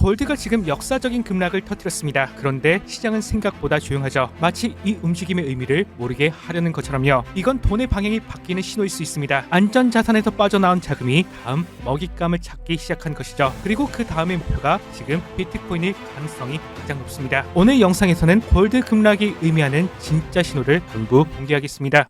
골드가 지금 역사적인 급락을 터뜨렸습니다. 그런데 시장은 생각보다 조용하죠. 마치 이 움직임의 의미를 모르게 하려는 것처럼요. 이건 돈의 방향이 바뀌는 신호일 수 있습니다. 안전자산에서 빠져나온 자금이 다음 먹잇감을 찾기 시작한 것이죠. 그리고 그 다음의 목표가 지금 비트코인일 가능성이 가장 높습니다. 오늘 영상에서는 골드 급락이 의미하는 진짜 신호를 전부 공개하겠습니다.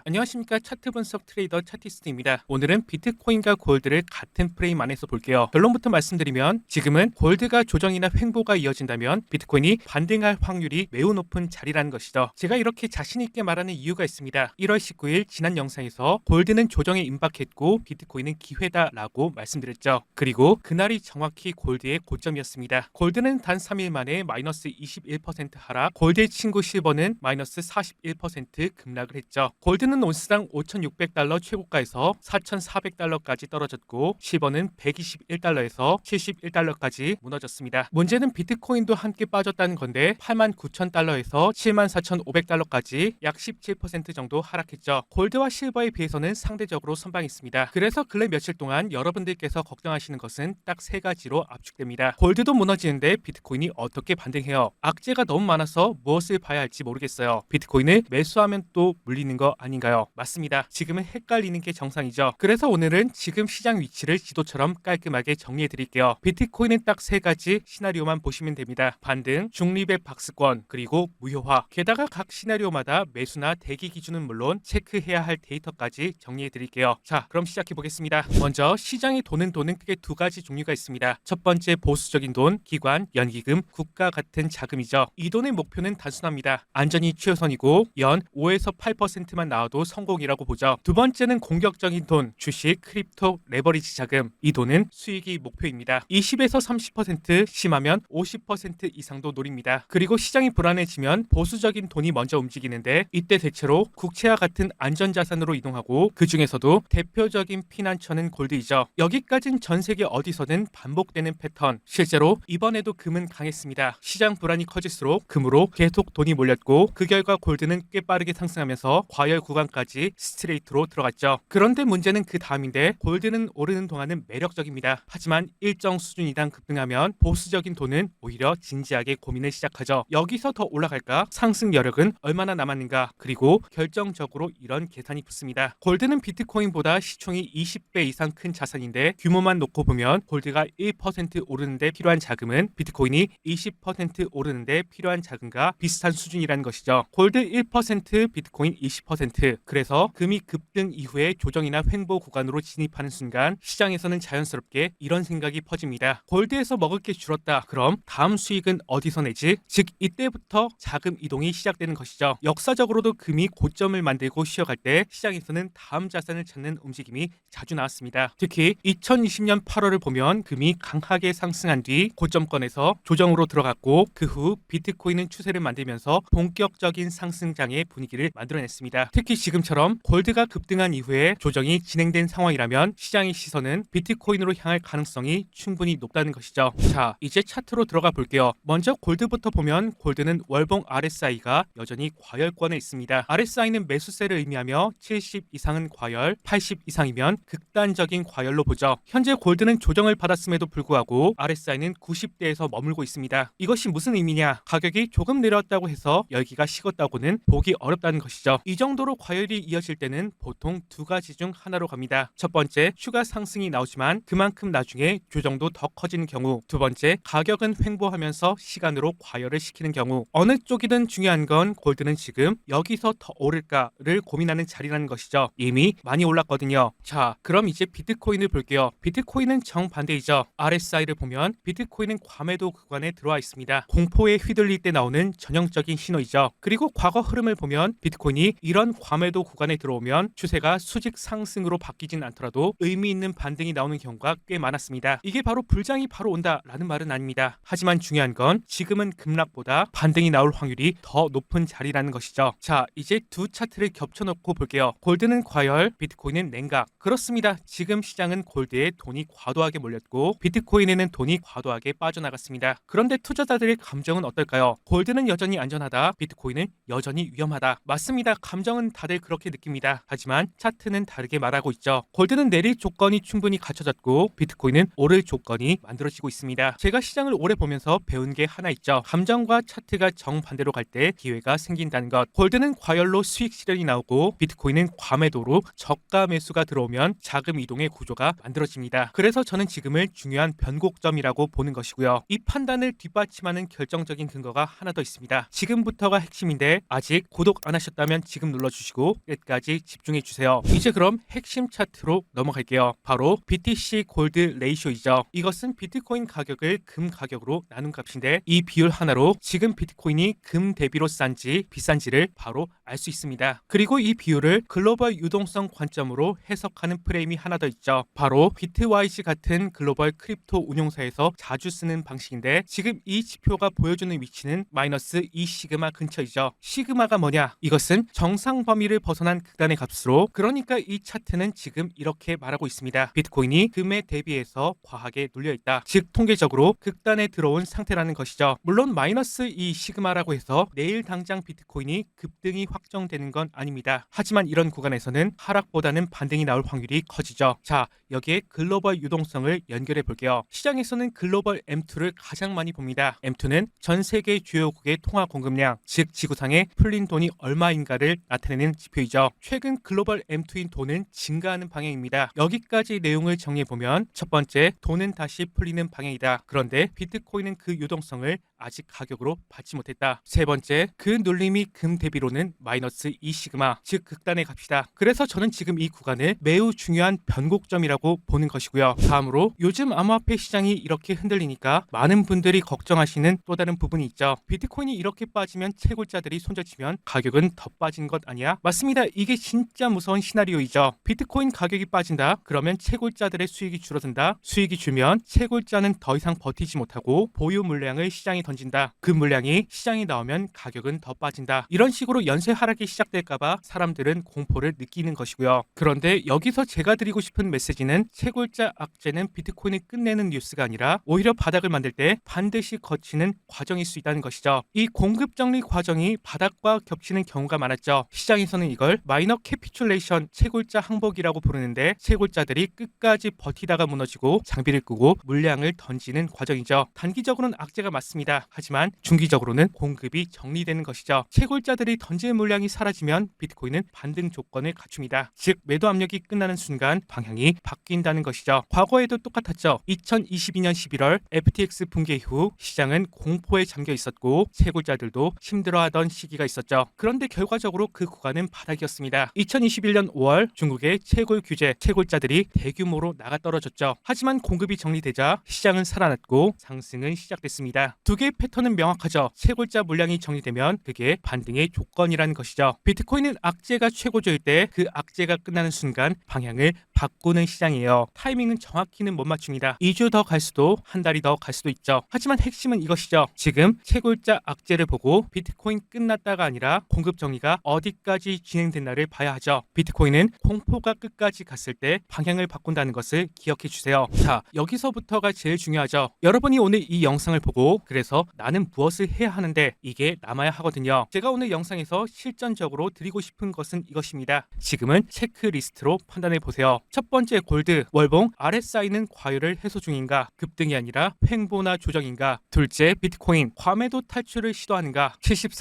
안녕하십니까, 차트 분석 트레이더 차티스트입니다. 오늘은 비트코인과 골드를 같은 프레임 안에서 볼게요. 결론부터 말씀드리면 지금은 골드가 조정이나 횡보가 이어진다면 비트코인이 반등할 확률이 매우 높은 자리라는 것이죠. 제가 이렇게 자신 있게 말하는 이유가 있습니다. 1월 19일 지난 영상에서 골드는 조정에 임박했고 비트코인은 기회다라고 말씀드렸죠. 그리고 그날이 정확히 골드의 고점이었습니다. 골드는 단 3일 만에 마이너스 21% 하락, 골드의 친구 실버는 마이너스 41% 급락을 했죠. 골드는 온스당 5,600달러 최고가에서 4,400달러까지 떨어졌고 실버는 121달러에서 71달러까지 무너졌습니다. 문제는 비트코인도 함께 빠졌다는 건데 89,000달러에서 74,500달러까지 약 17% 정도 하락했죠. 골드와 실버에 비해서는 상대적으로 선방했습니다. 그래서 근래 며칠 동안 여러분들께서 걱정하시는 것은 딱 세 가지로 압축됩니다. 골드도 무너지는데 비트코인이 어떻게 반등해요? 악재가 너무 많아서 무엇을 봐야 할지 모르겠어요. 비트코인을 매수하면 또 물리는 거 아닌가요? 맞습니다. 지금은 헷갈리는 게 정상이죠. 그래서 오늘은 지금 시장 위치를 지도처럼 깔끔하게 정리해 드릴게요. 비트코인은 딱 세 가지 시나리오만 보시면 됩니다. 반등, 중립의 박스권, 그리고 무효화. 게다가 각 시나리오마다 매수나 대기 기준은 물론 체크해야 할 데이터까지 정리해 드릴게요. 자, 그럼 시작해 보겠습니다. 먼저 시장에 도는 돈은 크게 두 가지 종류가 있습니다. 첫 번째 보수적인 돈, 기관, 연기금, 국가 같은 자금이죠. 이 돈의 목표는 단순합니다. 안전이 최우선이고 연 5에서 8%만 나와도 성공이라고 보죠. 두 번째는 공격적인 돈, 주식, 크립토, 레버리지 자금. 이 돈은 수익이 목표입니다. 20에서 30%, 심하면 50% 이상도 노립니다. 그리고 시장이 불안해지면 보수적인 돈이 먼저 움직이는데 이때 대체로 국채와 같은 안전자산으로 이동하고 그 중에서도 대표적인 피난처는 골드이죠. 여기까진 전 세계 어디서든 반복되는 패턴. 실제로 이번에도 금은 강했습니다. 시장 불안이 커질수록 금으로 계속 돈이 몰렸고 그 결과 골드는 꽤 빠르게 상승하면서 과열 구간까지 스트레이트로 들어갔죠. 그런데 문제는 그 다음인데 골드는 오르는 동안은 매력적입니다. 하지만 일정 수준 이상 급등하면 보수적인 돈은 오히려 진지하게 고민을 시작하죠. 여기서 더 올라갈까? 상승 여력은 얼마나 남았는가? 그리고 결정적으로 이런 계산이 붙습니다. 골드는 비트코인보다 시총이 20배 이상 큰 자산인데 규모만 놓고 보면 골드가 1% 오르는데 필요한 자금은 비트코인이 20% 오르는데 필요한 자금과 비슷한 수준이라는 것이죠. 골드 1%, 비트코인 20%. 그래서 금이 급등 이후에 조정이나 횡보 구간으로 진입하는 순간 시장에서는 자연스럽게 이런 생각이 퍼집니다. 골드에서 먹을 게 줄었다. 그럼 다음 수익은 어디서 내지? 즉 이때부터 자금 이동이 시작되는 것이죠. 역사적으로도 금이 고점을 만들고 쉬어갈 때 시장에서는 다음 자산을 찾는 움직임이 자주 나왔습니다. 특히 2020년 8월을 보면 금이 강하게 상승한 뒤 고점권에서 조정으로 들어갔고 그 후 비트코인은 추세를 만들면서 본격적인 상승장의 분위기를 만들어냈습니다. 특히 지금처럼 골드가 급등한 이후에 조정이 진행된 상황이라면 시장의 시선은 비트코인으로 향할 가능성이 충분히 높다는 것이죠. 자, 이제 차트로 들어가 볼게요. 먼저 골드부터 보면 골드는 월봉 RSI가 여전히 과열권에 있습니다. RSI는 매수세를 의미하며 70 이상은 과열, 80 이상이면 극단적인 과열로 보죠. 현재 골드는 조정을 받았음에도 불구하고 RSI는 90대에서 머물고 있습니다. 이것이 무슨 의미냐? 가격이 조금 내려왔다고 해서 열기가 식었다고는 보기 어렵다는 것이죠. 이 정도로 과열이 이어질 때는 보통 두 가지 중 하나로 갑니다. 첫 번째, 추가 상승이 나오지만 그만큼 나중에 조정도 더 커지는 경우. 두 번째, 가격은 횡보하면서 시간으로 과열을 시키는 경우. 어느 쪽이든 중요한 건 골드는 지금 여기서 더 오를까를 고민하는 자리라는 것이죠. 이미 많이 올랐거든요. 자, 그럼 이제 비트코인을 볼게요. 비트코인은 정반대이죠. RSI를 보면 비트코인은 과매도 구간에 들어와 있습니다. 공포에 휘둘릴 때 나오는 전형적인 신호이죠. 그리고 과거 흐름을 보면 비트코인이 이런 과매도 구간에 들어오면 추세가 수직 상승으로 바뀌진 않더라도 의미 있는 반등이 나오는 경우가 꽤 많았습니다. 이게 바로 불장이 바로 온다라는 말은 아닙니다. 하지만 중요한 건 지금은 급락보다 반등이 나올 확률이 더 높은 자리라는 것이죠. 자, 이제 두 차트를 겹쳐놓고 볼게요. 골드는 과열, 비트코인은 냉각. 그렇습니다. 지금 시장은 골드에 돈이 과도하게 몰렸고 비트코인에는 돈이 과도하게 빠져나갔습니다. 그런데 투자자들의 감정은 어떨까요? 골드는 여전히 안전하다, 비트코인은 여전히 위험하다. 맞습니다. 감정은 다들 다들 그렇게 느낍니다. 하지만 차트는 다르게 말하고 있죠. 골드는 내릴 조건이 충분히 갖춰졌고 비트코인은 오를 조건이 만들어지고 있습니다. 제가 시장을 오래 보면서 배운 게 하나 있죠. 감정과 차트가 정반대로 갈 때 기회가 생긴다는 것. 골드는 과열로 수익 실현이 나오고 비트코인은 과매도로 저가 매수가 들어오면 자금 이동의 구조가 만들어집니다. 그래서 저는 지금을 중요한 변곡점이라고 보는 것이고요. 이 판단을 뒷받침하는 결정적인 근거가 하나 더 있습니다. 지금부터가 핵심인데 아직 구독 안 하셨다면 지금 눌러주시고 끝까지 집중해주세요. 이제 그럼 핵심 차트로 넘어갈게요. 바로 BTC 골드 레이쇼이죠. 이것은 비트코인 가격을 금 가격으로 나눈 값인데 이 비율 하나로 지금 비트코인이 금 대비로 싼지 비싼지를 바로 알 수 있습니다. 그리고 이 비율을 글로벌 유동성 관점으로 해석하는 프레임이 하나 더 있죠. 바로 비트와이즈 같은 글로벌 크립토 운용사에서 자주 쓰는 방식인데 지금 이 지표가 보여주는 위치는 마이너스 2 시그마 근처이죠. 시그마가 뭐냐? 이것은 정상 범위를 벗어난 극단의 값으로 그러니까 이 차트는 지금 이렇게 말하고 있습니다. 비트코인이 금에 대비해서 과하게 눌려있다. 즉 통계적으로 극단에 들어온 상태라는 것이죠. 물론 마이너스 2 시그마라고 해서 내일 당장 비트코인이 급등이 확정되는 건 아닙니다. 하지만 이런 구간에서는 하락보다는 반등이 나올 확률이 커지죠. 자, 여기에 글로벌 유동성을 연결해 볼게요. 시장에서는 글로벌 M2를 가장 많이 봅니다. M2는 전 세계 주요국의 통화 공급량, 즉 지구상에 풀린 돈이 얼마인가를 나타내는 지표이죠. 최근 글로벌 M2인 돈은 증가하는 방향입니다. 여기까지 내용을 정리해 보면 첫 번째, 돈은 다시 풀리는 방향이다. 그런데 비트코인은 그 유동성을 아직 가격으로 받지 못했다. 세 번째, 그 눌림이 금 대비로는 마이너스 2 시그마, 즉 극단의 값이다. 그래서 저는 지금 이 구간을 매우 중요한 변곡점이라고 보는 것이고요. 다음으로 요즘 암호화폐 시장이 이렇게 흔들리니까 많은 분들이 걱정하시는 또 다른 부분이 있죠. 비트코인이 이렇게 빠지면 채굴자들이 손절치면 가격은 더 빠진 것 아니야? 맞습니다. 이게 진짜 무서운 시나리오이죠. 비트코인 가격이 빠진다. 그러면 채굴자들의 수익이 줄어든다. 수익이 줄면 채굴자는 더 이상 버티지 못하고 보유 물량을 시장에 던진다. 그 물량이 시장에 나오면 가격은 더 빠진다. 이런 식으로 연쇄 하락이 시작될까봐 사람들은 공포를 느끼는 것이고요. 그런데 여기서 제가 드리고 싶은 메시지는 채굴자 악재는 비트코인을 끝내는 뉴스가 아니라 오히려 바닥을 만들 때 반드시 거치는 과정일 수 있다는 것이죠. 이 공급 정리 과정이 바닥과 겹치는 경우가 많았죠. 시장에서는 이걸 마이너 캐피출레이션, 채굴자 항복이라고 부르는데 채굴자들이 끝까지 버티다가 무너지고 장비를 끄고 물량을 던지는 과정이죠. 단기적으로는 악재가 맞습니다. 하지만 중기적으로는 공급이 정리되는 것이죠. 채굴자들이 던질 물량이 사라지면 비트코인은 반등 조건을 갖춥니다. 즉 매도 압력이 끝나는 순간 방향이 바뀐다는 것이죠. 과거에도 똑같았죠. 2022년 11월 FTX 붕괴 이후 시장은 공포에 잠겨 있었고 채굴자들도 힘들어하던 시기가 있었죠. 그런데 결과적으로 그 구간은 바닥이었습니다. 2021년 5월 중국의 채굴 규제, 채굴자들이 대규모로 나가 떨어졌죠. 하지만 공급이 정리되자 시장은 살아났고 상승은 시작됐습니다. 두 개의 패턴은 명확하죠. 채굴자 물량이 정리되면 그게 반등의 조건이라는 것이죠. 비트코인은 악재가 최고조일 때 그 악재가 끝나는 순간 방향을 바꾸는 시장이에요. 타이밍은 정확히는 못 맞춥니다. 2주 더 갈 수도 한 달이 더 갈 수도 있죠. 하지만 핵심은 이것이죠. 지금 채굴자 악재를 보고 비트코인 끝났다가 아니라 공급 정리가 어디까지 진행됐나를 봐야 하죠. 비트코인은 공포가 끝까지 갔을 때 방향을 바꾼다는 것을 기억해 주세요. 자, 여기서부터가 제일 중요하죠. 여러분이 오늘 이 영상을 보고 그래서 나는 무엇을 해야 하는데 이게 남아야 하거든요. 제가 오늘 영상에서 실전적으로 드리고 싶은 것은 이것입니다. 지금은 체크리스트로 판단해 보세요. 첫 번째, 골드, 월봉 RSI는 과열을 해소 중인가, 급등이 아니라 횡보나 조정인가. 둘째, 비트코인 과매도 탈출을 시도하는가,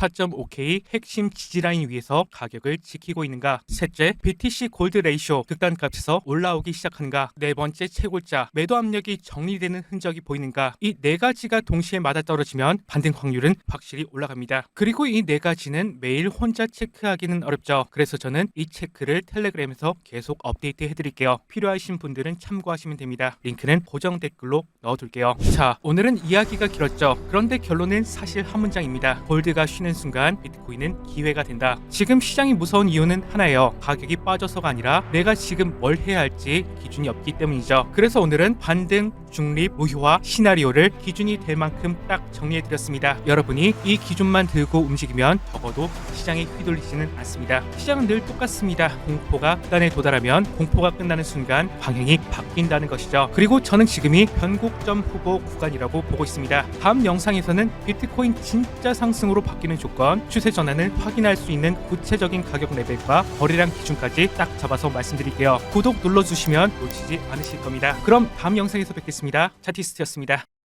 74.5K 핵심 지지라인 위에서 가격을 지키고 있는가. 셋째, BTC 골드 레이쇼 극단값에서 올라오기 시작하는가. 네 번째, 채굴자 매도 압력이 정리되는 흔적이 보이는가. 이 네 가지가 동시에 맞아떨어지면 반등 확률은 확실히 올라갑니다. 그리고 이 네 가지는 매일 혼자 체크하기는 어렵죠. 그래서 저는 이 체크를 텔레그램에서 계속 업데이트 해드릴게요. 필요하신 분들은 참고하시면 됩니다. 링크는 고정 댓글로 넣어둘게요. 자, 오늘은 이야기가 길었죠. 그런데 결론은 사실 한 문장입니다. 골드가 쉬는 순간 비트코인은 기회가 된다. 지금 시장이 무서운 이유는 하나예요. 가격이 빠져서가 아니라 내가 지금 뭘 해야 할지 기준이 없기 때문이죠. 그래서 오늘은 반등, 중립, 무효화 시나리오를 기준이 될 만큼 딱 정리해드렸습니다. 여러분이 이 기준만 들고 움직이면 적어도 시장이 휘둘리지는 않습니다. 시장은 늘 똑같습니다. 공포가 끝단에 도달하면 공포가 끝나는 순간 방향이 바뀐다는 것이죠. 그리고 저는 지금이 변곡점 후보 구간이라고 보고 있습니다. 다음 영상에서는 비트코인 진짜 상승으로 바뀌는 조건, 추세 전환을 확인할 수 있는 구체적인 가격 레벨과 거래량 기준까지 딱 잡아서 말씀드릴게요. 구독 눌러주시면 놓치지 않으실 겁니다. 그럼 다음 영상에서 뵙겠습니다. 차티스트였습니다.